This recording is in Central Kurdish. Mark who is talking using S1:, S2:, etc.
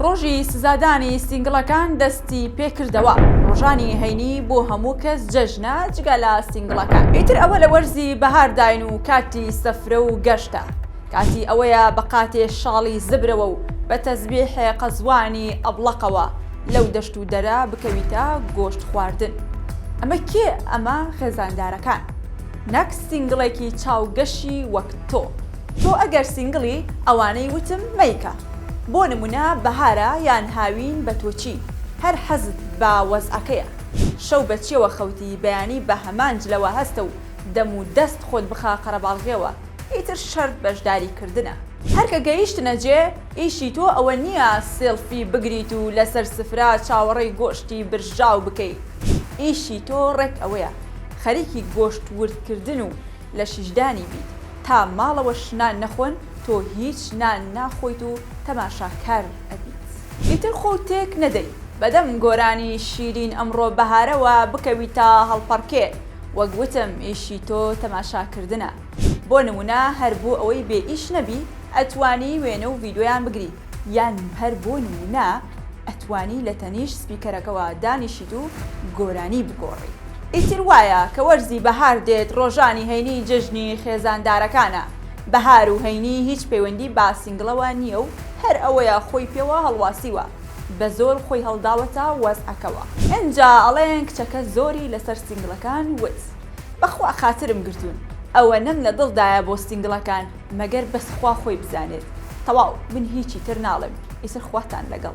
S1: ڕۆژی سزادانی سینگڵەکان دەستی پێکردەوە. ڕۆژانی هەینی بۆ هەموو کەس جەژنە جگە لە سینگڵەکان. ئیتر ئەوە لە وەرزی بەهارداین و کاتی سەفرە و گەشتە. کاتی ئەوەیە بە قاتێ شاڵی زبرەوە و بە تەزبیحێ قەزوانی ئەبڵەقەوە لەو دەشت و دەرە بکەویتە گۆشت خواردن. ئەمە کێ؟ ئەمە خێزاندارەکان، نەک سینگڵێکی چاوگەشی وەک تۆ ئەگەر سینگڵی ئەوانەی وتم مەیکە. بۆ نمونە بەهارە یان هاوین بە تۆچی، هەر حەزت بە وەزعەکەیە، شەو بەچیەوە خەوتی بەیانی بە هەمان جلەوە هەستە و دەم و دەست خۆت بخا قەرەباڵغێەوە، ئیتر شەرت بەشداریکردنە. هەرکە گەیشتنە جێ ئیشی تۆ ئەوە نییە سێڵفی بگریت و لەسەر سفرا چاوەڕێی گۆشتی برژاو بکەیت. ئیشی تۆ ڕێک ئەوەیە خەریکی گۆشت وردکردن و لە شیشدانی بیت تا ماڵەوە شنان نەخۆن تۆ هیچ نان ناخۆیت و تەماشاکار ئەبیت. ئیتر خۆ تێک نەدەی بەدەم گۆرانی شیرین ئەمڕۆ بەهارەوە بکەویتە هەڵپەڕکێ. وەک وتم ئیشی تۆ تەماشاکردنە. بۆ نمونە هەر بۆ ئەوەی بێ ئیش نەبی ئەتوانی وێنە و ڤیدۆیان بگری، یان هەر بۆ نمونە ئەتوانی لە تەنیشت سپیکەرەکەەوە دانیشیت و گۆرانی بگۆڕی. ئیتر وایە کە وەرزی بەهار دێت ڕۆژانی هەینی جژنی خێزاندارەکانە. بەهار و هەینی هیچ پەیوەندی با سینگڵەوە نییە و هەر ئەوەیە خۆی پێوە هەڵواسیوە، بە زۆر خۆی هەڵداوەتە وەزعەکەوە. ئەنجا ئەڵێن کچەکە زۆری لەسەر سینگڵەکان وت، بەخوا خاترم گرتوون، ئەوە نەم لە دڵدایە بۆ سینگڵەکان مەگەر بەسخوا خۆی بزانێت. تەواو من هیچی تر ناڵێم، ئیتر خواتان لەگەڵ.